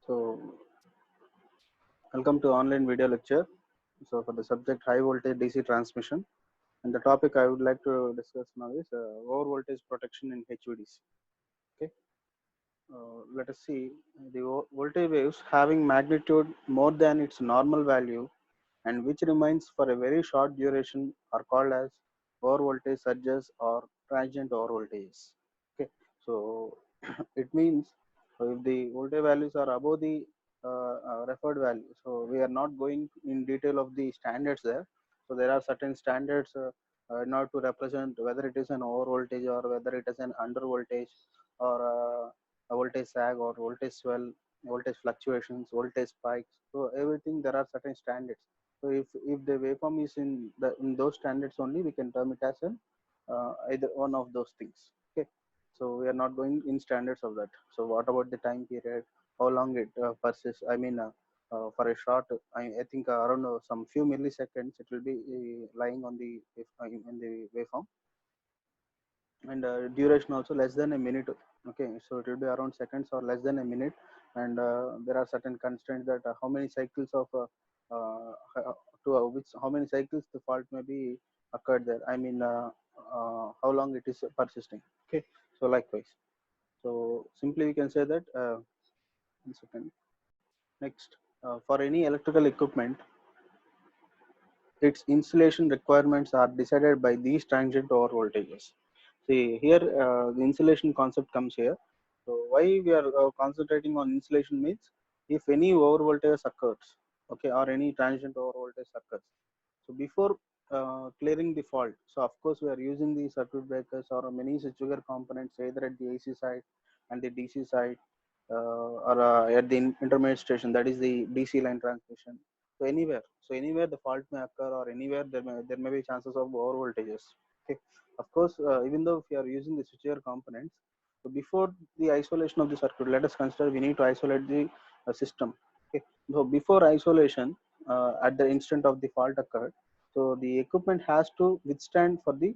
So, welcome to online video lecture. So, for the subject high voltage DC transmission, and the topic I would like to discuss now is over voltage protection in HVDC. Okay, let us see the voltage waves having magnitude more than its normal value and which remains for a very short duration are called as over voltage surges or transient over voltages. Okay, so it means if the voltage values are above the referred value, so we are not going in detail of the standards there. So there are certain standards in order to represent whether it is an over voltage or whether it is an under voltage or a voltage sag or voltage swell, voltage fluctuations, voltage spikes. So everything there are certain standards. So if the waveform is in those standards only, we can term it as an either one of those things. Okay, so we are not going in standards of that. So what about the time period? How long it persists? I mean, for a short, I think around some few milliseconds, it will be lying on the in the waveform, and duration also less than a minute. Okay, so it will be around seconds or less than a minute, and there are certain constraints that how many cycles of to which how many cycles the fault may be occurred there. I mean, how long it is persisting. Okay, so likewise, so simply we can say that 1 second. Next, for any electrical equipment, its insulation requirements are decided by these transient over voltages. See here, the insulation concept comes here. So why we are concentrating on insulation means if any over voltage occurs, okay, or any transient over voltage occurs. So before clearing the fault, so of course we are using the circuit breakers or many switchgear components either at the AC side and the DC side or at the intermediate station, that is the DC line transmission. So anywhere the fault may occur, or anywhere there may be chances of over voltages. Okay, of course, even though if you are using the switchgear components, so before the isolation of the circuit, let us consider we need to isolate the system. Okay, so before isolation, at the instant of the fault occurred, so the equipment has to withstand for the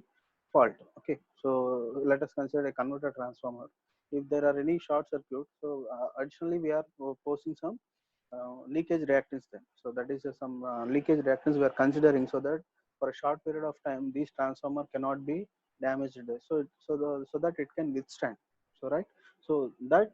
fault. Okay, so let us consider a converter transformer. If there are any short circuit, so additionally we are posting some leakage reactance then. So that is some leakage reactance we are considering, so that for a short period of time this transformer cannot be damaged. So that it can withstand. So right. So that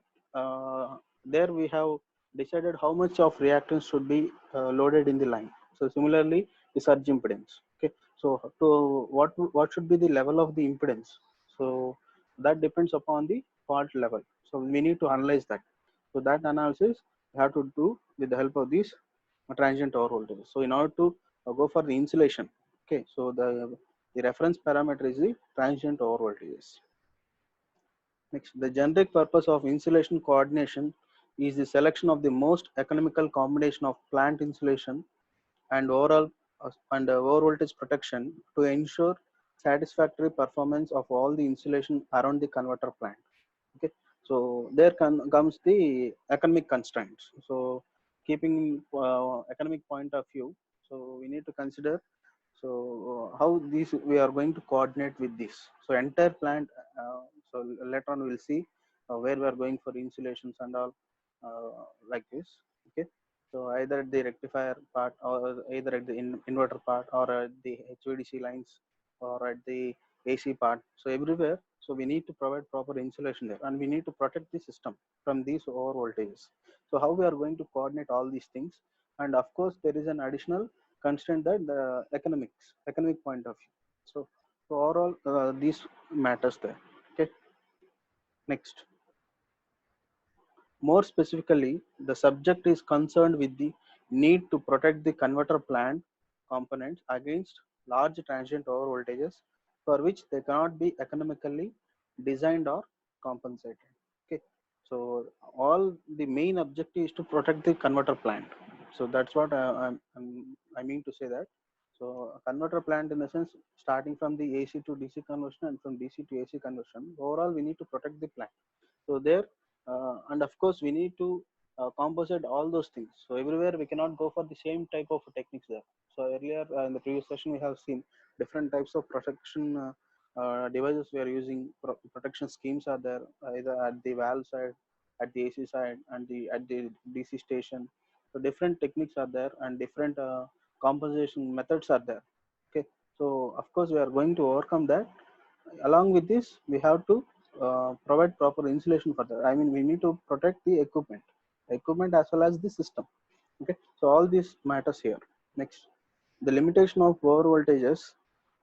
there we have decided how much of reactance should be loaded in the line. So similarly, the surge impedance. Okay. So to what should be the level of the impedance? So that depends upon the fault level. So we need to analyze that. So that analysis we have to do with the help of these transient over voltage. So in order to go for the insulation, okay, so the reference parameter is the transient over voltages. Next, the generic purpose of insulation coordination is the selection of the most economical combination of plant insulation and overall over voltage protection to ensure satisfactory performance of all the insulation around the converter plant. Okay, so there comes the economic constraints. So keeping economic point of view, so we need to consider how these we are going to coordinate with this. So entire plant, so later on we'll see where we are going for insulations and all, like this. Okay, so either at the rectifier part or either at the inverter part or at the HVDC lines or at the AC part. So everywhere, so we need to provide proper insulation there, and we need to protect the system from these over voltages. So how we are going to coordinate all these things, and of course there is an additional constraint that the economic point of view. So overall, these matters there. Okay, next. More specifically, the subject is concerned with the need to protect the converter plant components against large transient over voltages for which they cannot be economically designed or compensated. Okay, so all the main objective is to protect the converter plant. So that's what I mean to say that. So a converter plant, in a sense, starting from the AC to DC conversion and from DC to AC conversion, overall we need to protect the plant. So there, and of course we need to compensate all those things. So everywhere we cannot go for the same type of techniques there. So earlier in the previous session we have seen different types of protection devices we are using. Protection schemes are there either at the valve side at the AC side and at the DC station. So different techniques are there and different compensation methods are there. Okay, so of course we are going to overcome that. Along with this, we have to provide proper insulation for that. I mean, we need to protect the equipment as well as the system. Okay, so all these matters here. Next, the limitation of over voltages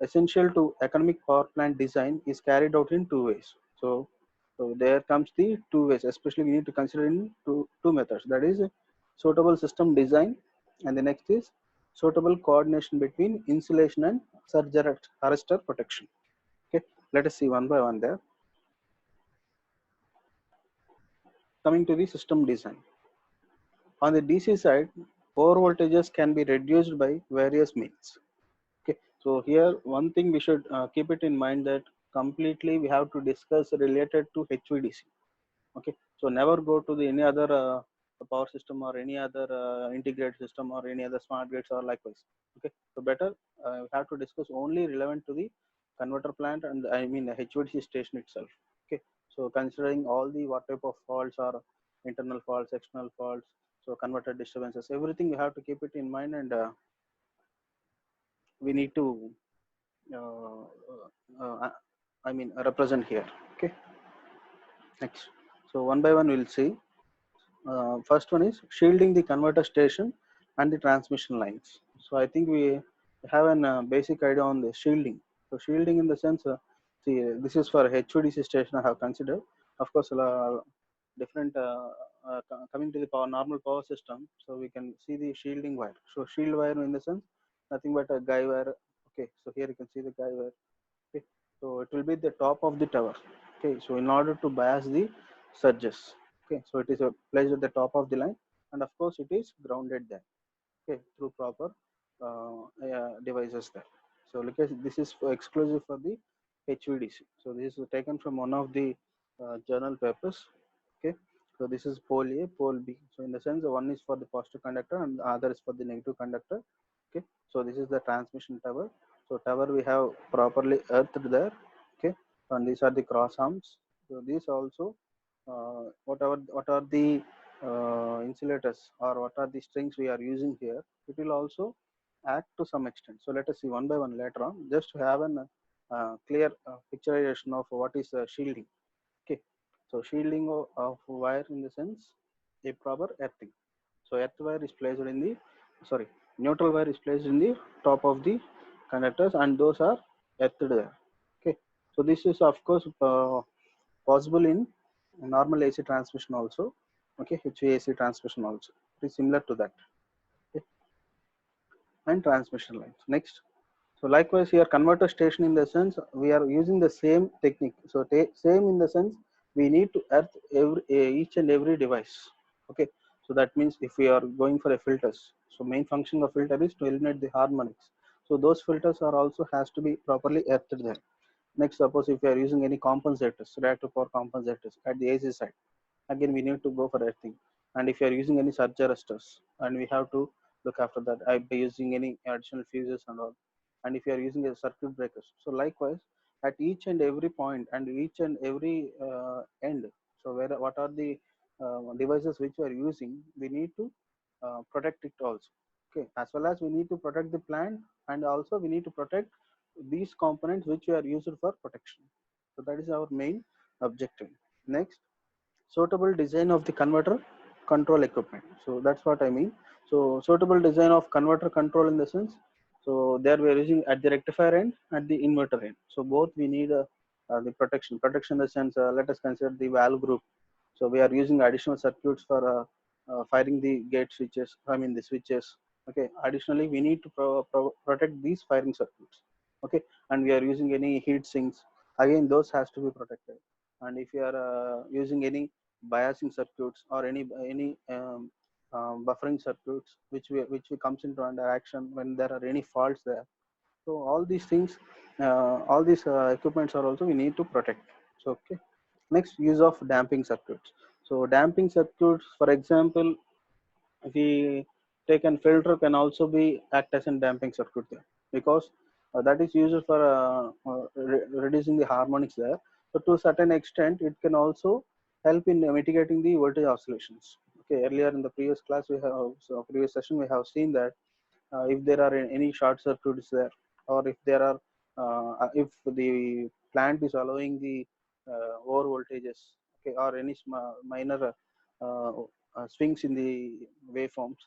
essential to economic power plant design is carried out in two ways. So there comes the two ways. Especially we need to consider in two methods. That is suitable system design, and the next is suitable coordination between insulation and surge arrestor protection. Okay, let us see one by one there. Coming to the system design. On the DC side, over voltages can be reduced by various means. Okay, so here one thing we should keep it in mind that completely we have to discuss related to HVDC. Okay, so never go to the any other power system or any other integrated system or any other smart grids or likewise. Okay, so better we have to discuss only relevant to the converter plant and I mean the HVDC station itself. Okay, so considering all the what type of faults or internal faults, external faults, so converter disturbances, everything we have to keep it in mind, and we need to uh, I mean represent here. Okay, next. So one by one we'll see. First one is shielding the converter station and the transmission lines. So I think we have an basic idea on the shielding. So shielding in the sense, see, this is for HVDC station I have considered. Of course, different coming to the normal power system. So we can see the shielding wire. So shield wire in the sense nothing but a guy wire. Okay, so here you can see the guy wire. Okay, so it will be the top of the tower. Okay, so in order to bias the surges, okay, so it is placed at the top of the line, and of course it is grounded there. Okay, through proper devices there. So look at this is exclusive for the HVDC. So this is taken from one of the journal papers. Okay, so this is pole A, pole B. So in the sense one is for the positive conductor and the other is for the negative conductor. Okay, so this is the transmission tower. So tower we have properly earthed there. Okay, and these are the cross arms. So these also what are the insulators or what are the strings we are using here, it will also act to some extent. So let us see one by one later on, just to have an clear picturization of what is shielding. Okay, so shielding of wire in the sense a proper earthing. So earth wire is placed in the sorry neutral wire is placed in the top of the conductors and those are earthed there. Okay, so this is of course possible in normal AC transmission also. Okay, HVAC transmission also. It is similar to that. Okay, and transmission lines. Next. So likewise here converter station in the sense we are using the same technique. So same in the sense we need to earth each and every device. Okay, so that means if we are going for a filters, so main function of filter is to eliminate the harmonics. So those filters are also has to be properly earthed there. Next, suppose if you are using any compensators, reactive power compensators at the AC side, again we need to go for earthing. And if you are using any surge arresters, and we have to look after that by using any additional fuses and all. And if you are using a circuit breakers, so likewise at each and every point and each and every end, so where what are the devices which we are using, we need to protect it also. Okay, as well as we need to protect the plant, and also we need to protect these components which we are used for protection. So that is our main objective. Next, suitable design of the converter control equipment. So that's what I mean. So suitable design of converter control in the sense, so there we are using at the rectifier end, at the inverter end. So both we need the protection in the sense, let us consider the valve group. So we are using additional circuits for firing the gate switches, I mean the switches. Okay, additionally we need to protect these firing circuits. Okay, and we are using any heat sinks, again those has to be protected. And if you are using any biasing circuits or any buffering circuits which comes into under action when there are any faults there, so all these things all these equipments are also we need to protect. So okay, next, use of damping circuits. So damping circuits, for example, if we take an filter can also be act as a damping circuit there, because that is used for reducing the harmonics there. So to a certain extent it can also help in mitigating the voltage oscillations. Okay, earlier in the previous class we have, so previous session we have seen that if there are any short circuits there, or if there are if the plant is allowing the over voltages, okay, or any minor uh, swings in the waveforms.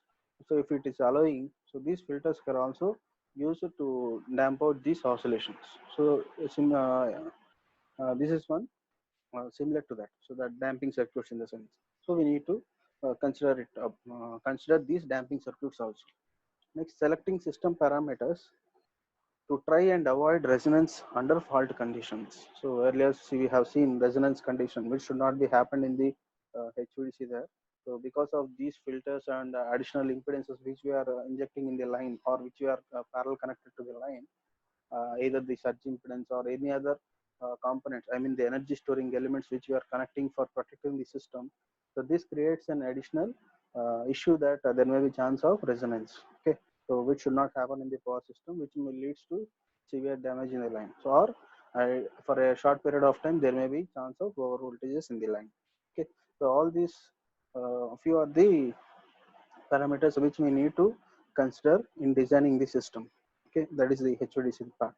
So if it is allowing, so these filters can also use it to damp out these oscillations. So this is one similar to that. So that damping circuits in the sense. So we need to consider these damping circuits also. Next, selecting system parameters to try and avoid resonance under fault conditions. So earlier we have seen resonance condition which should not be happened in the HVDC there. So because of these filters and additional impedances which we are injecting in the line, or which we are parallel connected to the line, either the surge impedance or any other components, I mean the energy storing elements which we are connecting for protecting the system. So this creates an additional issue that there may be chance of resonance. Okay, so which should not happen in the power system, which may leads to severe damage in the line. So or for a short period of time there may be chance of over voltages in the line. Okay, so all these few are the parameters which we need to consider in designing the system. Okay, that is the HVDC part.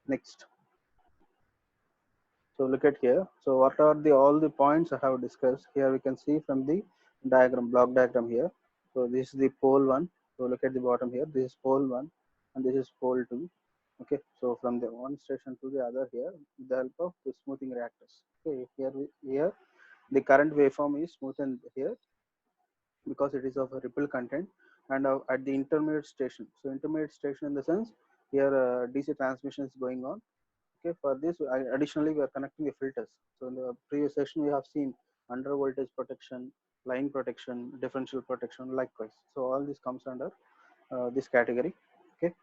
Next, so look at here. So what are the all the points I have discussed here? We can see from the diagram, block diagram here. So this is the pole one. So look at the bottom here. This is pole one, and this is pole two. Okay, so from the one station to the other here, with the help of the smoothing reactors. Okay, here the current waveform is smoothened here because it is of a ripple content, and at the intermediate station. So intermediate station in the sense here DC transmission is going on. Okay, for this additionally we are connecting the filters. So in the previous session we have seen under voltage protection, line protection, differential protection, likewise. So all this comes under this category. Okay,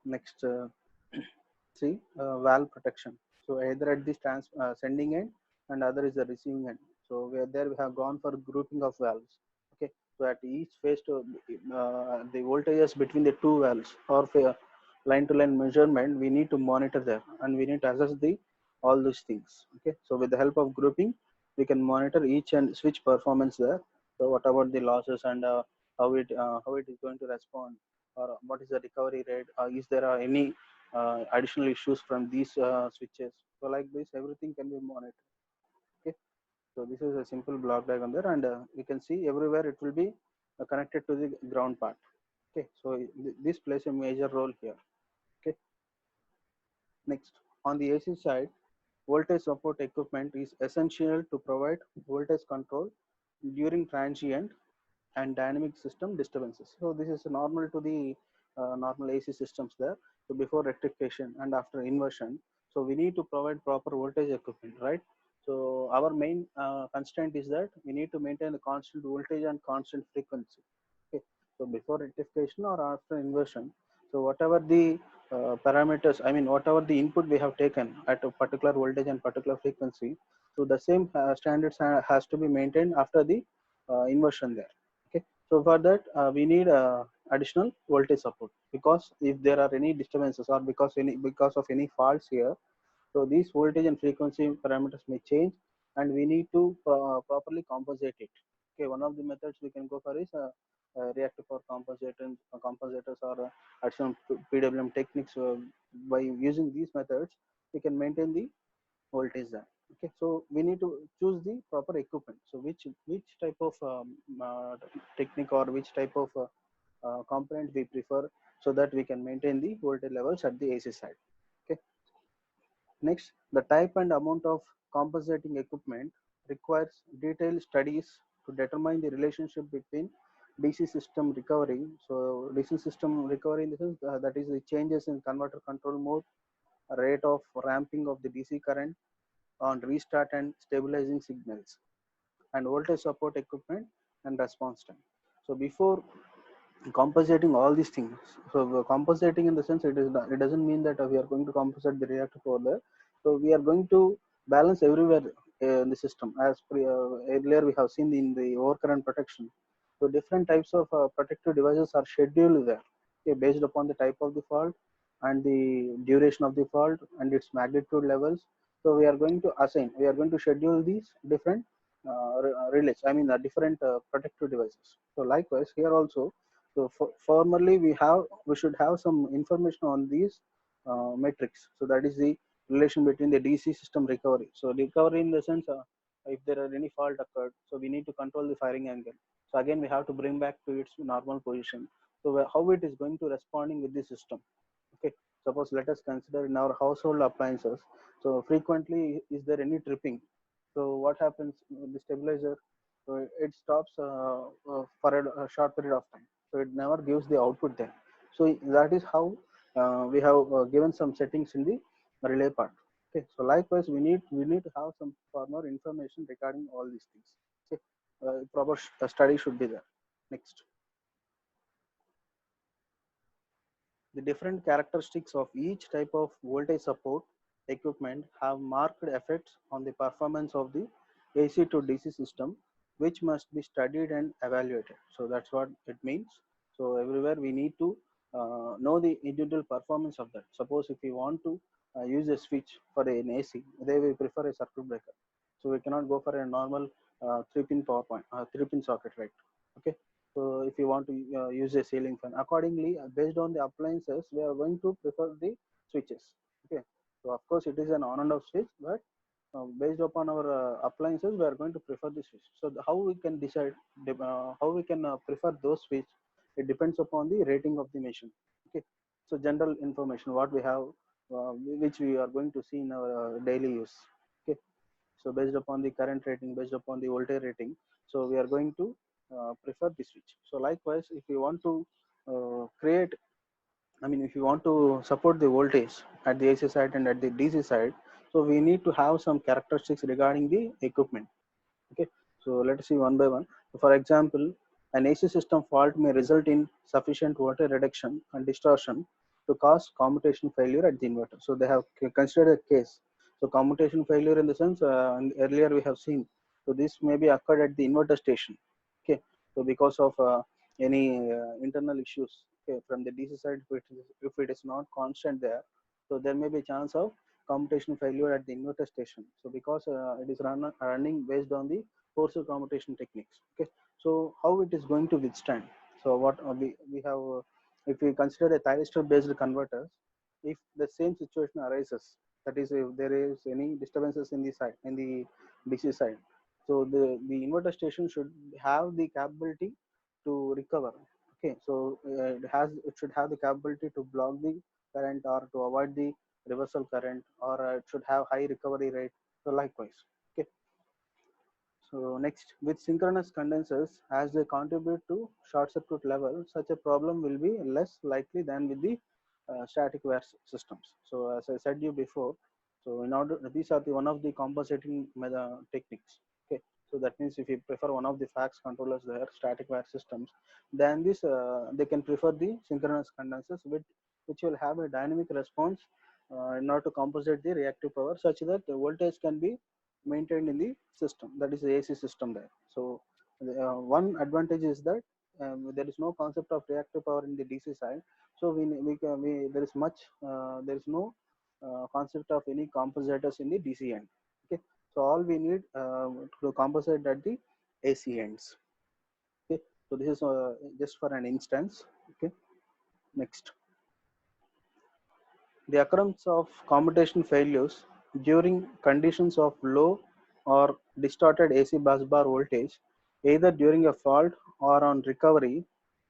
next, see valve protection. So either at this sending end and other is the receiving end. So where there we have gone for grouping of valves. Okay, so at each phase to the voltages between the two valves or line to line measurement, we need to monitor there, and we need to assess the all these things. Okay, so with the help of grouping we can monitor each and switch performance there. So what about the losses, and how it is going to respond, or what is the recovery rate, is there are any additional issues from these switches. So like this everything can be monitored. Okay, so this is a simple block diagram there, and you can see everywhere it will be connected to the ground part. Okay, so this plays a major role here. Okay, next, on the AC side, voltage support equipment is essential to provide voltage control during transient and dynamic system disturbances. So this is normal to the normal AC systems there. So before rectification and after inversion, so we need to provide proper voltage equipment, right? So our main constraint is that we need to maintain a constant voltage and constant frequency. Okay. So before rectification or after inversion, so whatever the parameters, I mean whatever the input we have taken at a particular voltage and particular frequency, so the same standards has to be maintained after the inversion there. Okay, so for that we need additional voltage support, because if there are any disturbances or because of any faults here, so these voltage and frequency parameters may change, and we need to properly compensate it. Okay, one of the methods we can go for is reactive power compensators, or additional PWM techniques. By using these methods we can maintain the voltage there. Okay, so we need to choose the proper equipment. So which type of technique, or which type of component we prefer, so that we can maintain the voltage levels at the AC side. Okay, next, the type and amount of compensating equipment requires detailed studies to determine the relationship between DC system recovery. So DC system recovery in the sense that is the changes in converter control mode, rate of ramping of the DC current on restart and stabilizing signals, and voltage support equipment and response time. So before compensating all these things, so compensating in the sense it doesn't mean that we are going to compensate the reactor for there. So we are going to balance everywhere in the system, as earlier we have seen in the overcurrent protection. So different types of protective devices are scheduled there, okay, based upon the type of the fault and the duration of the fault and its magnitude levels. So we are going to assign, we are going to schedule these different relays, I mean different protective devices. So likewise here also, so formerly we should have some information on these metrics. So that is the relation between the DC system recovery. So recovery in the sense, if there are any fault occurred, so we need to control the firing angle. So again, we have to bring back to its normal position. So how it is going to responding with the system. Okay, suppose let us consider in our household appliances. So frequently, is there any tripping? So what happens with the stabilizer? So it stops for a short period of time. So it never gives the output then. So that is how we have given some settings in the relay part. Okay, so likewise we need to have some further information regarding all these things. Okay, proper study should be there. Next. The different characteristics of each type of voltage support equipment have marked effects on the performance of the AC to DC system, which must be studied and evaluated. So that's what it means. So everywhere we need to know the individual performance of that. Suppose if we want to use a switch for an AC, they will prefer a circuit breaker. So we cannot go for a normal three-pin power point, three-pin socket, right? Okay. So if you want to use a ceiling fan, accordingly, based on the appliances, we are going to prefer the switches. Okay. So of course, it is an on and off switch, but based upon our appliances, we are going to prefer the switch. So how we can decide, how we can prefer those switch, it depends upon the rating of the machine. Okay. So general information, what we have, which we are going to see in our daily use. Okay. So based upon the current rating, based upon the voltage rating, so we are going to prefer the switch. So likewise, if you want to create, I mean, if you want to support the voltage at the AC side and at the DC side, so we need to have some characteristics regarding the equipment. Okay, so let's see one by one. So for example, an AC system fault may result in sufficient voltage reduction and distortion to cause commutation failure at the inverter. So they have considered a case. So commutation failure in the sense, earlier we have seen. So this may be occurred at the inverter station. Okay, so because of any internal issues, okay, from the DC side, if it is not constant there, so there may be a chance of commutation failure at the inverter station. So because it is running based on the forced commutation techniques. Okay, so how it is going to withstand? So what we have, if we consider a thyristor based converters, if the same situation arises, that is if there is any disturbances in the side, in the DC side, so the inverter station should have the capability to recover. Okay, so it should have the capability to block the current or to avoid the reversal current, or it should have high recovery rate. So likewise. Okay, so next, with synchronous condensers, as they contribute to short circuit level, such a problem will be less likely than with the static wire systems. So as I said you before, so in order, these are the one of the compensating techniques. Okay, so that means if you prefer one of the fax controllers there, static wire systems, then this they can prefer the synchronous condensers, which will have a dynamic response in order to compensate the reactive power, such that the voltage can be maintained in the system, that is the AC system there. So one advantage is that there is no concept of reactive power in the DC side. So there is there is no concept of any compensators in the DC end. Okay, so all we need to compensate at the AC ends. Okay, so this is just for an instance. Okay, next, the occurrence of commutation failures during conditions of low or distorted AC bus bar voltage, either during a fault or on recovery,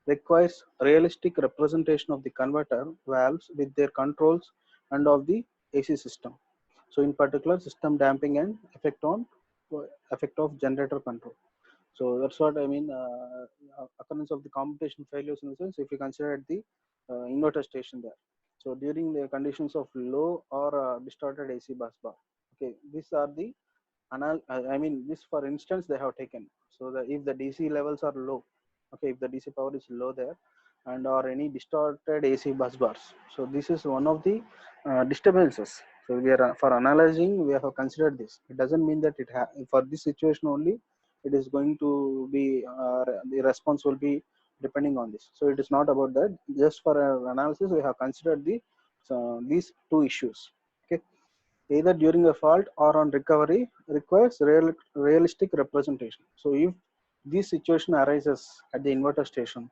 requires realistic representation of the converter valves with their controls and of the AC system. So in particular, system damping and effect of generator control. So that's what I mean. Occurrence of the computation failures in the sense, if you consider at the inverter station there. So during the conditions of low or distorted AC bus bar. Okay, these are the I mean, this for instance they have taken. So that if the DC levels are low, okay, if the DC power is low there, and or any distorted AC bus bars. So this is one of the disturbances. So we are for analyzing, we have considered this. It doesn't mean that for this situation only it is going to be the response will be depending on this. So it is not about that. Just for analysis, we have considered these two issues. Okay. either during a fault or on recovery, requires realistic representation. So if this situation arises at the inverter station,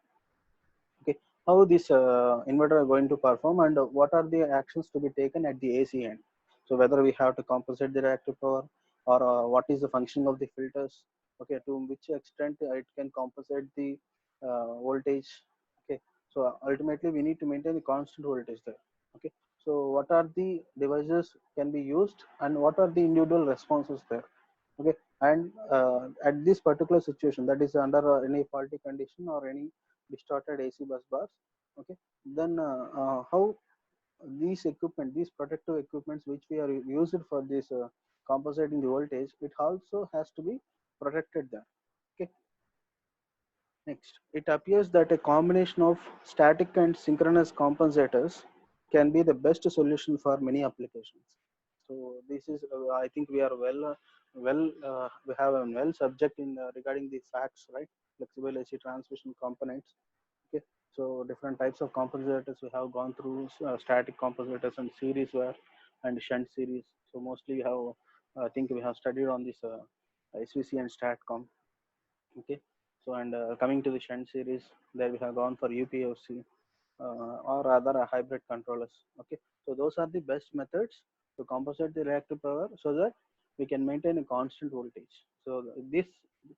okay, how this inverter are going to perform, and what are the actions to be taken at the AC end. So whether we have to compensate the reactive power, or what is the functioning of the filters, okay, to which extent it can compensate the voltage, okay. So ultimately we need to maintain the constant voltage there, okay. So what are the devices can be used, and what are the individual responses there, okay. And at this particular situation, that is under any faulty condition or any distorted AC bus bars, okay, then how these equipment, these protective equipments which we are used for this compensating the voltage, it also has to be protected there, okay. Next, it appears that a combination of static and synchronous compensators can be the best solution for many applications. So this is, I think we are we have a well subject in regarding the facts, right? Flexible AC transmission components. Okay, so different types of compensators we have gone through, static compensators and series wire and shunt series. So mostly we have, I think we have studied on this SVC and StatCom. Okay, so and coming to the shunt series, there we have gone for UPFC or other hybrid controllers. Okay, so those are the best methods to compensate the reactive power so that we can maintain a constant voltage. So this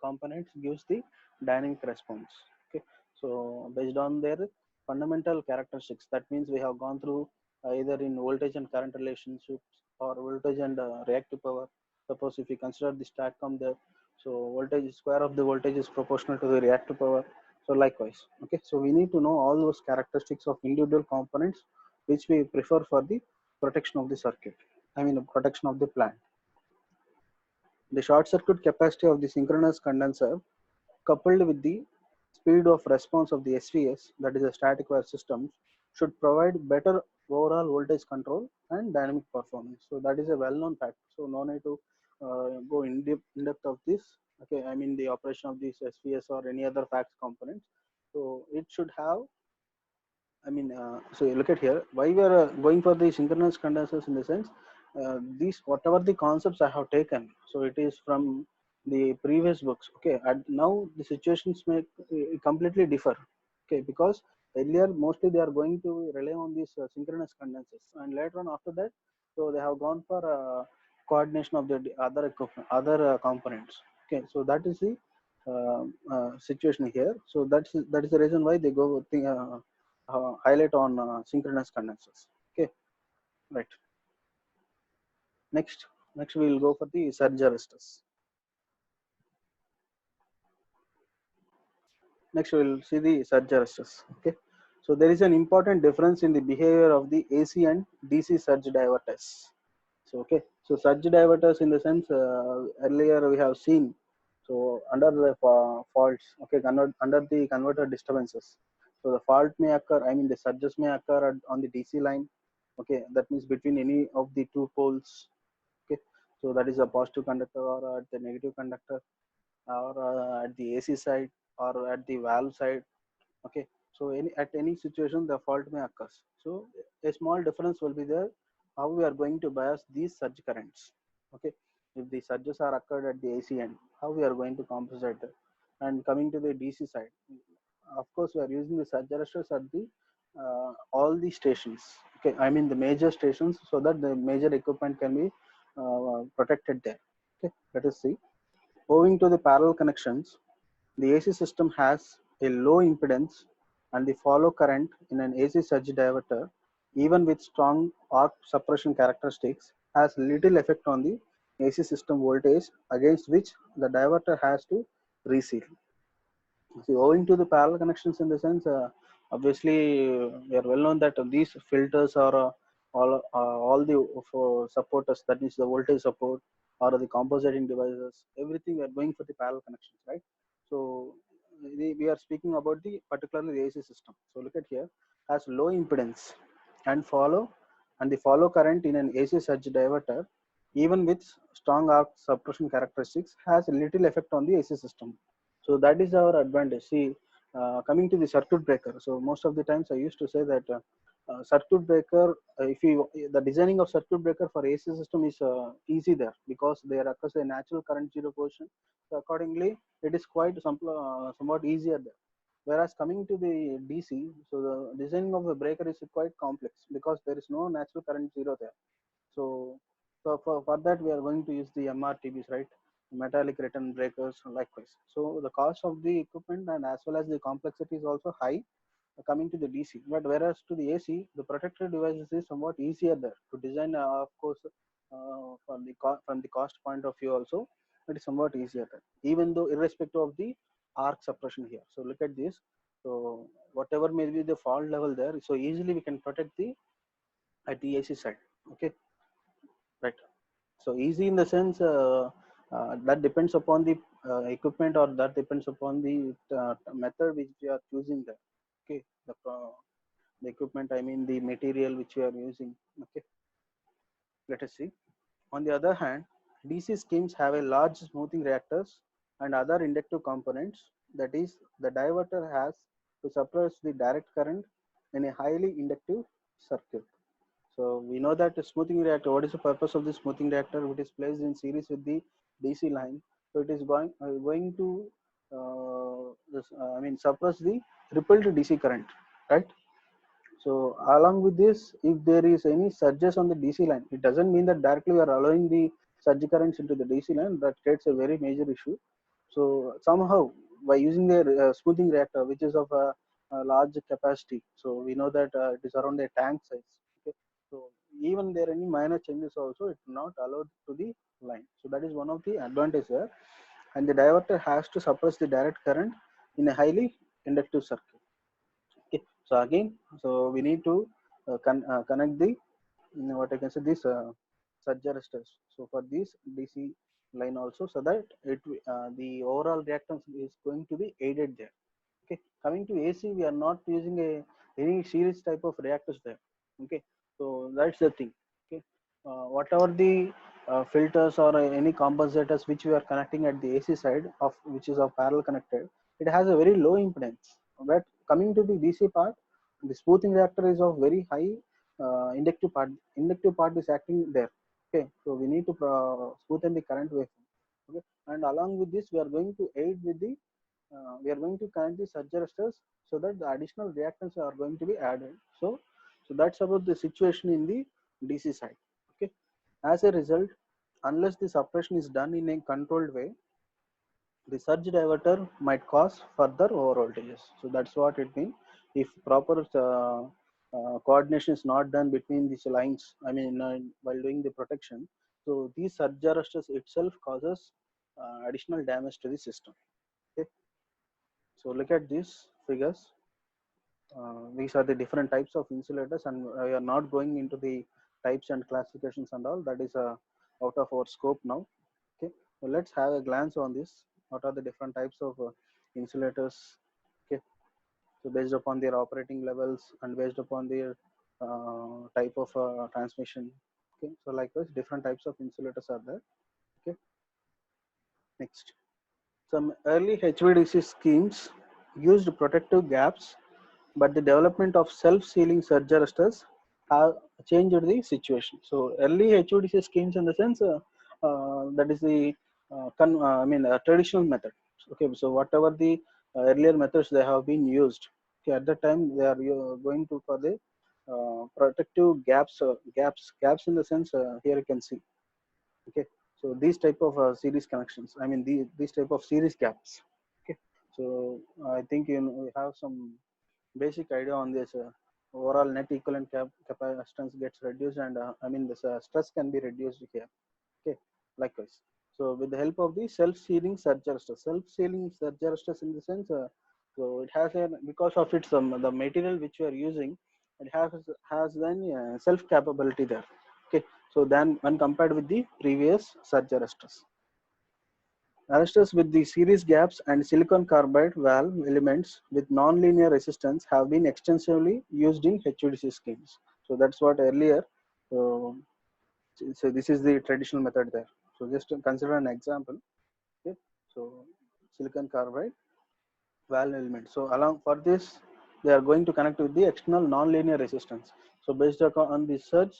components gives the dynamic response. Okay, so based on their fundamental characteristics, that means we have gone through either in voltage and current relationships, or voltage and reactive power. Suppose if we consider the StatCom there, so voltage square of the voltage is proportional to the reactive power. So likewise, okay, so we need to know all those characteristics of individual components which we prefer for the protection of the circuit, I mean the protection of the plant. The short circuit capacity of the synchronous condenser, coupled with the speed of response of the SVS, that is a static wire system, should provide better overall voltage control and dynamic performance. So that is a well-known fact. So no need to go in depth of this. Okay, I mean the operation of this SVS or any other FACS components. So it should have, I mean, so you look at here, why we are going for the synchronous condensers in the sense, these whatever the concepts I have taken, so it is from the previous books. Okay, and now the situations may completely differ. Okay, because earlier mostly they are going to rely on these synchronous condensers, and later on after that, so they have gone for coordination of the other equipment, other components. Okay, so that is the situation here. So that is the reason why they go highlight on synchronous condensers. Okay, right. Next, we will go for the surge arresters. Next, we will see the surge arresters. Okay, so there is an important difference in the behavior of the AC and DC surge diverters. So okay, so surge diverters in the sense, earlier we have seen, so under the faults, okay, under the converter disturbances, so the fault may occur, I mean the surges may occur on the DC line, okay, that means between any of the two poles, okay, so that is a positive conductor or at the negative conductor, or at the AC side or at the valve side, okay. So at any situation the fault may occur. So a small difference will be there, how we are going to bias these surge currents, okay. If the surges are occurred at the AC end, how we are going to compensate that. And coming to the DC side, of course we are using the surge arresters at the all the stations, okay, I mean the major stations, so that the major equipment can be protected there, okay. Let us see. Owing to the parallel connections, the AC system has a low impedance, and the follow current in an AC surge diverter, even with strong arc suppression characteristics, has little effect on the AC system voltage against which the diverter has to reseal. See, owing to the parallel connections in the sense, obviously we are well known that these filters are all the supporters, that is the voltage support or the compensating devices, everything we are going for the parallel connections, right? So we are speaking about the particularly the AC system. So look at here, has low impedance and the follow current in an AC surge diverter, even with strong arc suppression characteristics, has little effect on the AC system. So that is our advantage. See, coming to the circuit breaker, so most of the times I used to say that circuit breaker, if you the designing of circuit breaker for AC system is easy there, because there occurs a natural current zero position. So accordingly, it is quite somewhat easier there. Whereas coming to the DC, so the designing of the breaker is quite complex, because there is no natural current zero there. So, for that we are going to use the MRTBs, right? Metallic return breakers, likewise. So the cost of the equipment and as well as the complexity is also high coming to the DC. But whereas to the AC, the protected devices is somewhat easier there to design. Of course, from the cost point of view also, it is somewhat easier there. Even though irrespective of the arc suppression here. So look at this. So whatever may be the fault level there, so easily we can protect the at the AC side. Okay, right. So easy in the sense that depends upon the equipment, or that depends upon the method which we are choosing there. Okay, the equipment, I mean the material which we are using. Okay, let us see. On the other hand, DC schemes have a large smoothing reactors and other inductive components. That is, the diverter has to suppress the direct current in a highly inductive circuit. So we know that a smoothing reactor, what is the purpose of the smoothing reactor? It is placed in series with the DC line. So it is going to suppress the rippled DC current, right? So along with this, if there is any surges on the DC line, it doesn't mean that directly we are allowing the surge currents into the DC line. That creates a very major issue. So somehow by using the smoothing reactor, which is of a large capacity, so we know that it is around a tank size. Okay, so even there any minor changes also, it not allowed to the line. So that is one of the advantages there. And the diverter has to suppress the direct current in a highly inductive circuit. Okay, so again, so we need to connect the what I can say this surge arresters. So for this DC line also, so that the overall reactance is going to be aided there. Okay, coming to AC, we are not using any series type of reactors there. Okay, so that's the thing. Okay, whatever the filters or any compensators which we are connecting at the AC side of which is of parallel connected, it has a very low impedance. But coming to the DC part, the smoothing reactor is of very high inductive part. Inductive part is acting there. Okay, so we need to smoothen the current waveform. Okay, and along with this, we are going to aid with the we are going to connect the surge arresters, so that the additional reactants are going to be added. So that's about the situation in the DC side. Okay, as a result, unless the suppression is done in a controlled way, the surge diverter might cause further over voltages. So that's what it means. If proper coordination is not done between these lines, I mean while doing the protection, so these surge arresters itself causes additional damage to the system. Okay, so look at these figures. These are the different types of insulators, and we are not going into the types and classifications and all. That is out of our scope now. Okay, so let's have a glance on this. What are the different types of insulators? Okay, so based upon their operating levels and based upon their type of transmission. Okay, so likewise, different types of insulators are there. Okay, next. Some early HVDC schemes used protective gaps, but the development of self-sealing surge arresters have changed the situation. So early HVDC schemes, in the sense, that is the traditional method. Okay, so whatever the earlier methods they have been used, okay, at that time they are going to for the protective gaps in the sense, here you can see. Okay, so these type of series connections, I mean these type of series gaps. Okay, so I think you know, we have some basic idea on this. Overall net equivalent capacitance gets reduced, and this stress can be reduced here. Okay, likewise. So with the help of the self-sealing surge arresters, in the sense, so it has a, because of its the material which we are using, it has then self capability there. Okay, so then when compared with the previous surge arresters. Arresters with the series gaps and silicon carbide valve elements with nonlinear resistance have been extensively used in HVDC schemes. So that's what earlier. So, so this is the traditional method there. So just to consider an example. Okay. So silicon carbide valve element. So along for this, they are going to connect with the external non-linear resistance. So based on this surge,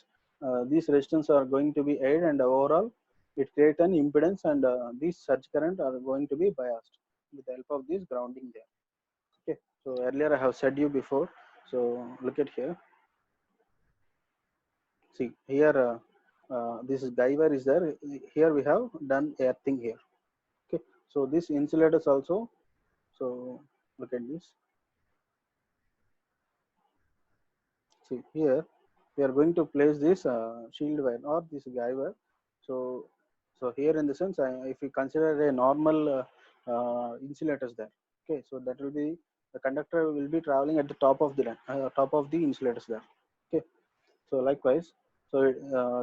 these resistance are going to be aid, and overall it creates an impedance, and these surge current are going to be biased with the help of this grounding there. Okay, so earlier I have said you before, so look at here. See here, this is guy wire is there. Here we have done earthing here. Okay, so this insulators also. So look at this. See here, we are going to place this shield wire or this guy wire. So here in the sense, if we consider a normal insulators there, okay, so that will be the conductor will be traveling at the top of the line, top of the insulators there. Okay, so likewise, so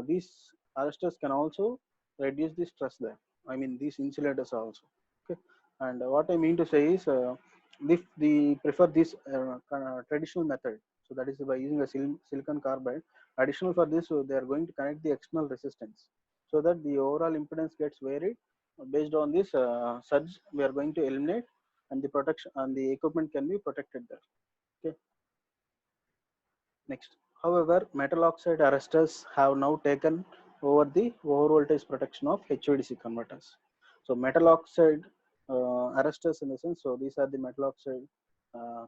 these arresters can also reduce the stress there. I mean these insulators also. Okay, and what I mean to say is, if they prefer this traditional method, so that is by using a silicon carbide. Additional for this, so they are going to connect the external resistance, so that the overall impedance gets varied. Based on this surge, we are going to eliminate, and the protection and the equipment can be protected there. Okay. Next, however, metal oxide arresters have now taken over the over voltage protection of HVDC converters. So metal oxide arresters in the sense, so these are the metal oxide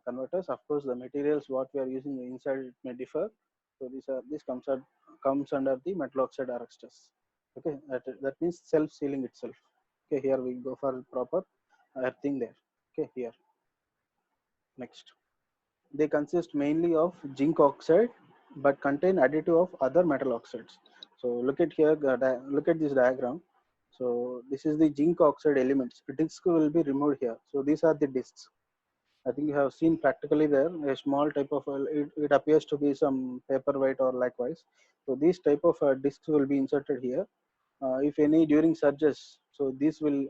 converters. Of course, the materials what we are using inside it may differ. So this comes under the metal oxide arresters. Okay, that means self sealing itself. Okay, here we go for proper earthing there. Okay, here. Next. They consist mainly of zinc oxide but contain additive of other metal oxides. So look at here, look at this diagram. So this is the zinc oxide elements. The disc will be removed here. So these are the discs. I think you have seen practically there a small type of it appears to be some paperweight or likewise. So these type of discs will be inserted here. If any during surges, so this will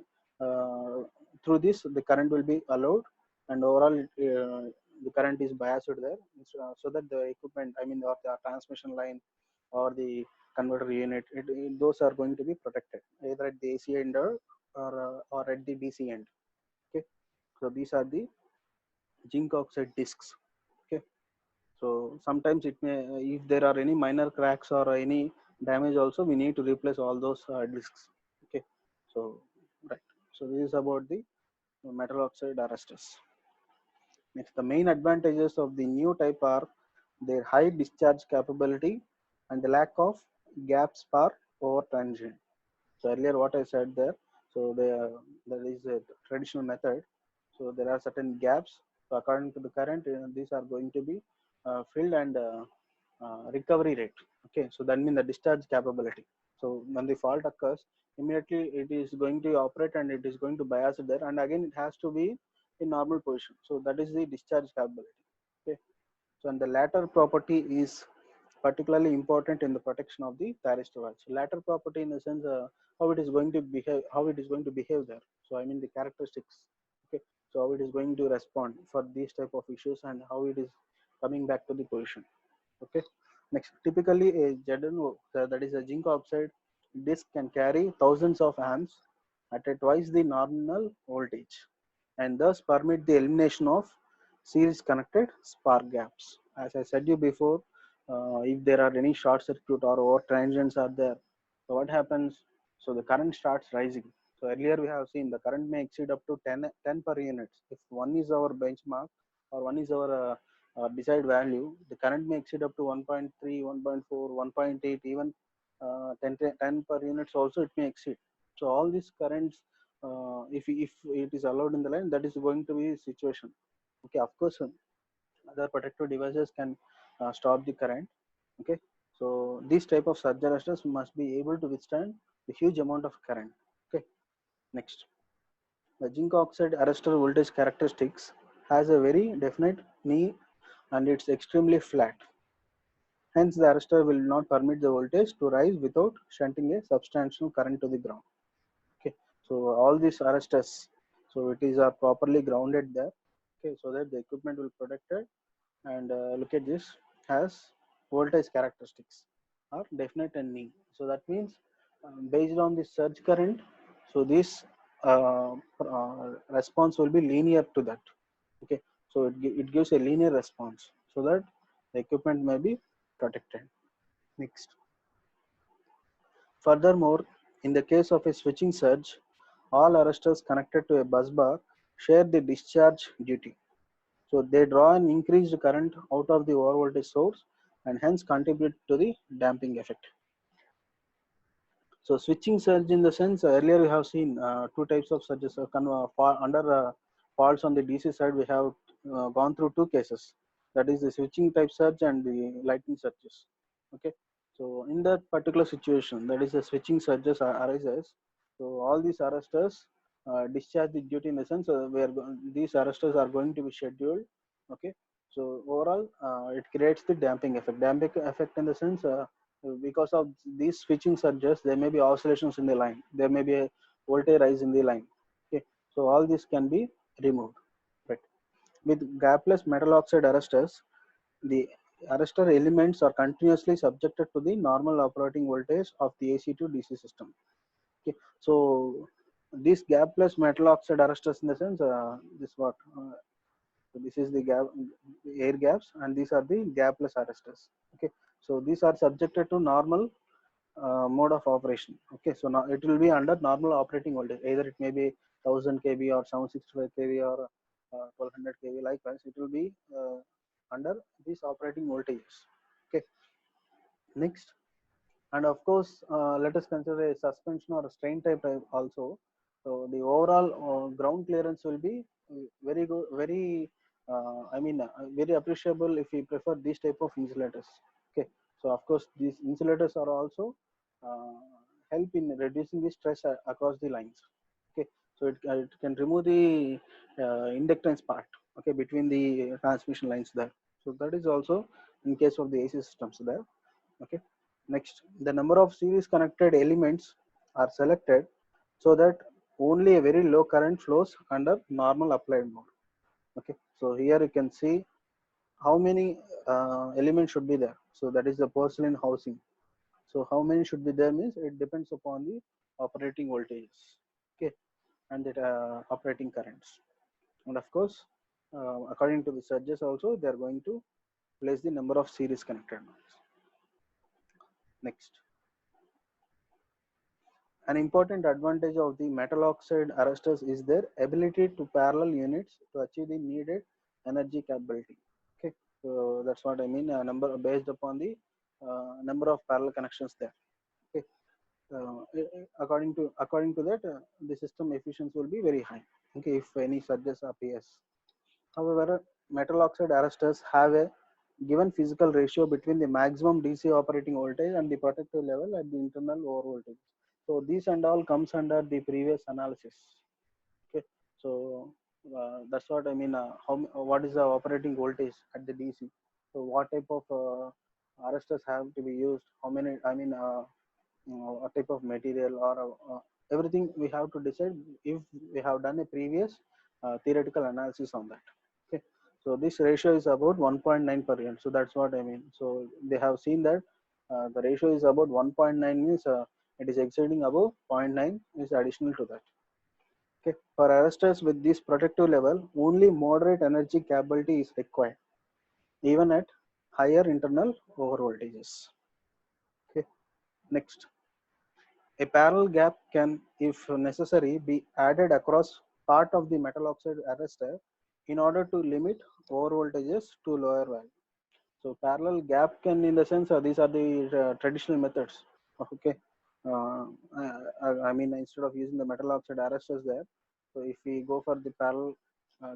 through this the current will be allowed, and overall the current is biased there, so that the equipment, I mean, or the transmission line or the converter unit, those are going to be protected either at the AC end or at the DC end. Okay, so these are the zinc oxide discs. Okay, so sometimes it may, if there are any minor cracks or any damage also, we need to replace all those discs. Okay, so right, so this is about the metal oxide arresters. Next, the main advantages of the new type are their high discharge capability and the lack of gap spar over transient. So earlier what I said there, so there is a traditional method. So there are certain gaps. So according to the current, these are going to be filled, and recovery rate. Okay, so that means the discharge capability. So when the fault occurs, immediately it is going to operate and it is going to bias it there, and again it has to be in normal position. So that is the discharge capability. Okay, so and the latter property is particularly important in the protection of the thyristor valve. So latter property in the sense, how it is going to behave, there. So I mean the characteristics. Okay, so how it is going to respond for these type of issues and how it is coming back to the position. Okay, next, typically a ZNO, that is a zinc oxide disc, can carry thousands of amps at a twice the nominal voltage, and thus permit the elimination of series connected spark gaps. As I said you before, if there are any short circuit or over transients are there, so what happens? So the current starts rising. So earlier we have seen the current may exceed up to 10 per units. If one is our benchmark or one is our desired value, the current may exceed up to 1.3, 1.4, 1.8, even 10 per units also it may exceed. So all these currents, if it is allowed in the line, that is going to be a situation. Okay, of course, other protective devices can stop the current. Okay, so these type of surge arresters must be able to withstand the huge amount of current. Okay, next, the zinc oxide arrestor voltage characteristics has a very definite knee, and it's extremely flat. Hence, the arrestor will not permit the voltage to rise without shunting a substantial current to the ground. Okay, so all these arrestors, so it is properly grounded there. Okay, so that the equipment will protect it. And look at this, has voltage characteristics are definite and knee. So that means based on the surge current, so this response will be linear to that. Okay, So it gives a linear response so that the equipment may be protected. Next. Furthermore, in the case of a switching surge, all arresters connected to a bus bar share the discharge duty. So they draw an increased current out of the overvoltage source and hence contribute to the damping effect. So switching surge in the sense, earlier we have seen two types of surges. Under faults on the DC side, we have gone through two cases. That is the switching type surge and the lightning surges. Okay. So in that particular situation, that is the switching surges arises. So all these arresters discharge the duty in the sense where these arresters are going to be scheduled. Okay. So overall, it creates the damping effect. Damping effect in the sense because of these switching surges, there may be oscillations in the line. There may be a voltage rise in the line. Okay, so all this can be removed. Right. With gapless metal oxide arresters, the arrestor elements are continuously subjected to the normal operating voltage of the AC to DC system. Okay, so these gapless metal oxide arresters in the sense, this what so this is the gap, air gaps, and these are the gapless arresters. Okay, so these are subjected to normal mode of operation. Okay, so now it will be under normal operating voltage. Either it may be 1000 kV or 765 kV or 1200 kV. Likewise, it will be under these operating voltages. Okay, next, and of course, let us consider a suspension or a strain type also. So the overall ground clearance will be very good, very very appreciable if we prefer these type of insulators. Okay, so of course these insulators are also uh, help in reducing the stress across the lines. Okay, so it can remove the inductance part, okay, between the transmission lines there. So that is also in case of the AC systems there. Okay, next, the number of series connected elements are selected so that only a very low current flows under normal applied mode. Okay, so here you can see how many elements should be there. So that is the porcelain housing. So how many should be there means it depends upon the operating voltages, okay, and the operating currents. And of course, according to the surges also, they are going to place the number of series connected nodes. Next. An important advantage of the metal oxide arresters is their ability to parallel units to achieve the needed energy capability. Okay, so that's what I mean. Number based upon the number of parallel connections there. Okay, according to that, the system efficiency will be very high. Okay, if any surges appears. However, metal oxide arresters have a given physical ratio between the maximum DC operating voltage and the protective level at the internal over voltage. So these and all comes under the previous analysis. Okay, so that's what I mean. What is the operating voltage at the DC? So what type of arresters have to be used? How many? What type of material or everything we have to decide if we have done a previous theoretical analysis on that. Okay, so this ratio is about 1.9 per unit. So that's what I mean. So they have seen that the ratio is about 1.9 means it is exceeding above zero point 0.9 is additional to that. Okay, for arresters with this protective level, only moderate energy capability is required, even at higher internal over voltages. Okay, next. A parallel gap can, if necessary, be added across part of the metal oxide arrestor in order to limit over voltages to lower value. So parallel gap can, in the sense, these are the traditional methods. Okay, instead of using the metal oxide arrestors there, so if we go for the parallel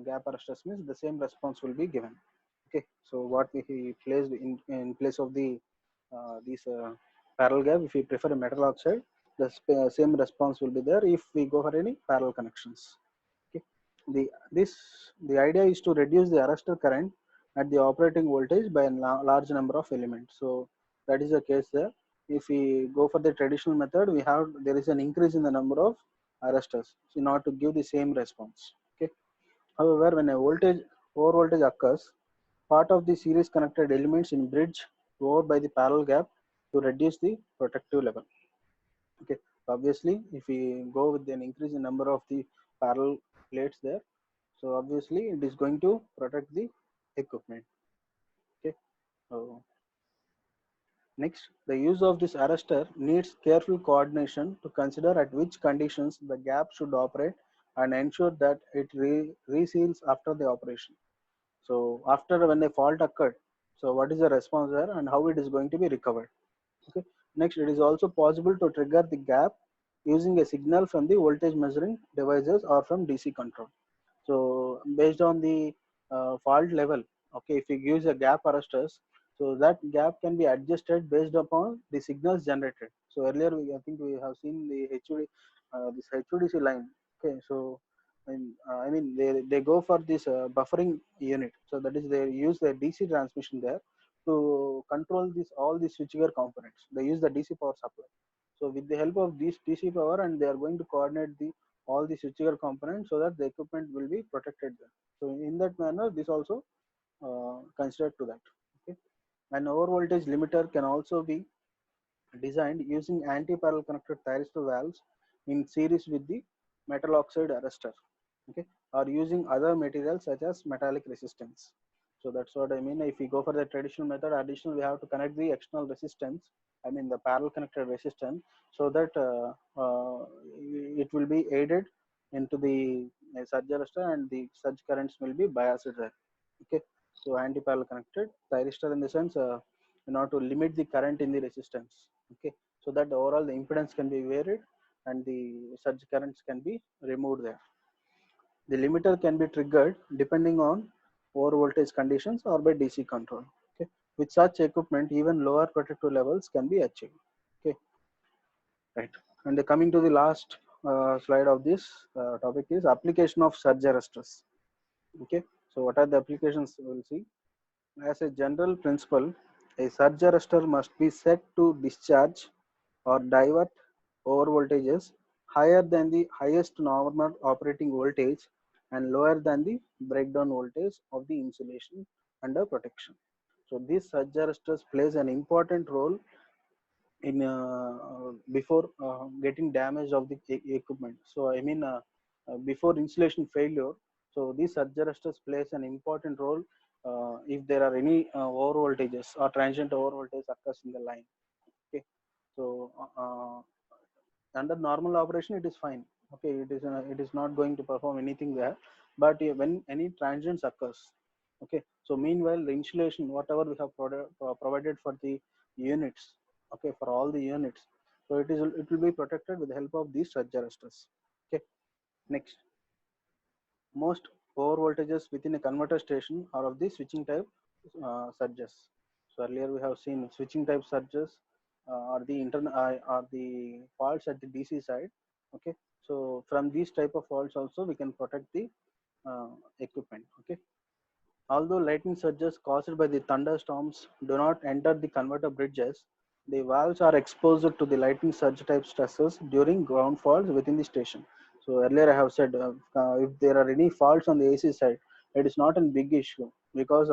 gap arrestors, means the same response will be given. Okay, so what we placed in place of the these parallel gap, if we prefer a metal oxide, the same response will be there if we go for any parallel connections. Okay, the idea is to reduce the arrestor current at the operating voltage by a large number of elements. So that is the case there. If we go for the traditional method, there is an increase in the number of arrestors in order to give the same response. Okay, however, when a voltage over voltage occurs, part of the series connected elements in bridge over by the parallel gap to reduce the protective level. Okay, obviously if we go with an increase in number of the parallel plates there, So obviously it is going to protect the equipment. Okay. So next, the use of this arrestor needs careful coordination to consider at which conditions the gap should operate and ensure that it reseals after the operation. So after when a fault occurred, so what is the response there and how it is going to be recovered. Okay. Next, it is also possible to trigger the gap using a signal from the voltage measuring devices or from DC control. So based on the fault level, okay, if you use a gap arresters, so that gap can be adjusted based upon the signals generated. So earlier, I think we have seen the HUD, this HVDC line. Okay, so I mean they go for this buffering unit. So that is they use the DC transmission there to control this all the switchgear components. They use the DC power supply. So with the help of this DC power, and they are going to coordinate the all the switchgear components so that the equipment will be protected there. So in that manner, this also considered to that. Okay, an over voltage limiter can also be designed using anti-parallel connected thyristor valves in series with the metal oxide arrestor, okay, or using other materials such as metallic resistance. So that's what I mean. If we go for the traditional method, additional we have to connect the external resistance, I mean the parallel connected resistance, so that it will be aided into the surge arrestor and the surge currents will be biased there. Okay, so anti-parallel connected thyristor in the sense in order to limit the current in the resistance. Okay, so that overall the impedance can be varied and the surge currents can be removed there. The limiter can be triggered depending on over voltage conditions or by DC control. Okay, with such equipment, even lower protective levels can be achieved. Okay, right. And coming to the last slide of this topic is application of surge arresters. Okay, so what are the applications we'll see. As a general principle, a surge arrestor must be set to discharge or divert over voltages higher than the highest normal operating voltage and lower than the breakdown voltage of the insulation under protection. So these surge arresters plays an important role in before getting damage of the equipment. So I mean before insulation failure. So these surge arresters plays an important role if there are any over voltages or transient over voltage occurs in the line. Okay, so under normal operation it is fine. Okay, it is not going to perform anything there, but when any transients occurs, okay, so meanwhile the insulation whatever we have provided for the units, okay, for all the units, so it will be protected with the help of these surge arresters. Okay, next, most over voltages within a converter station are of the switching type surges. So earlier we have seen switching type surges are the are the faults at the DC side. Okay, so from these type of faults also we can protect the equipment. Okay, although lightning surges caused by the thunderstorms do not enter the converter bridges, the valves are exposed to the lightning surge type stresses during ground faults within the station. So earlier I have said if there are any faults on the AC side, it is not a big issue because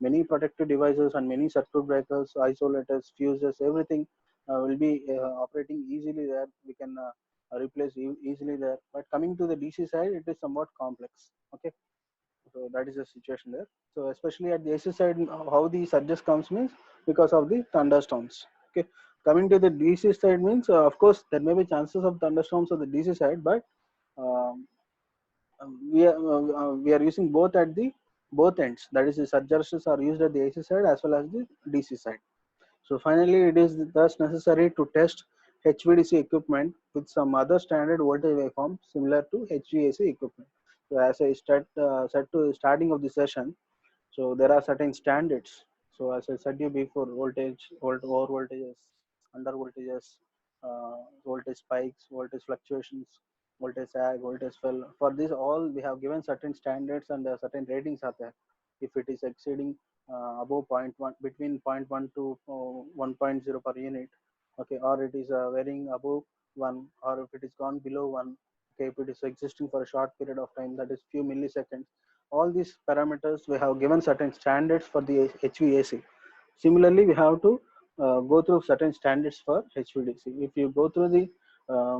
many protective devices and many circuit breakers, isolators, fuses, everything will be operating easily there. We can replace easily there. But coming to the DC side, it is somewhat complex. Okay, so that is the situation there. So especially at the AC side, how the surges comes means because of the thunderstorms. Okay, coming to the DC side means of course there may be chances of thunderstorms on the DC side, but um, we are using both at the both ends. That is, the surges are used at the AC side as well as the DC side. So finally, it is thus necessary to test HVDC equipment with some other standard voltage waveform similar to HVAC equipment. So as I said to starting of the session, so there are certain standards. So as I said you before, over voltages, under voltages, voltage spikes, voltage fluctuations, voltage sag, voltage fell. For this all, we have given certain standards and certain ratings are there. If it is exceeding above point 0.1, between point 0.1 to 1.0 per unit, okay, or it is varying above 1, or if it is gone below 1, okay, if it is existing for a short period of time, that is few milliseconds, all these parameters we have given certain standards for the HVAC. Similarly, we have to go through certain standards for HVDC. If you go through the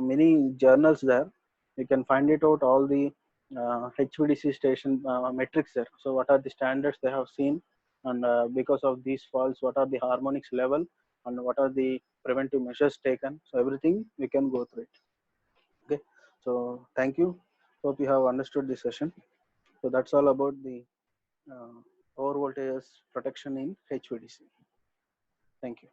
many journals there, you can find it out all the HVDC station metrics there. So what are the standards they have seen, and because of these faults, what are the harmonics level, and what are the preventive measures taken. So everything we can go through it. Okay. So thank you. Hope you have understood this session. So that's all about the over voltage protection in HVDC. Thank you.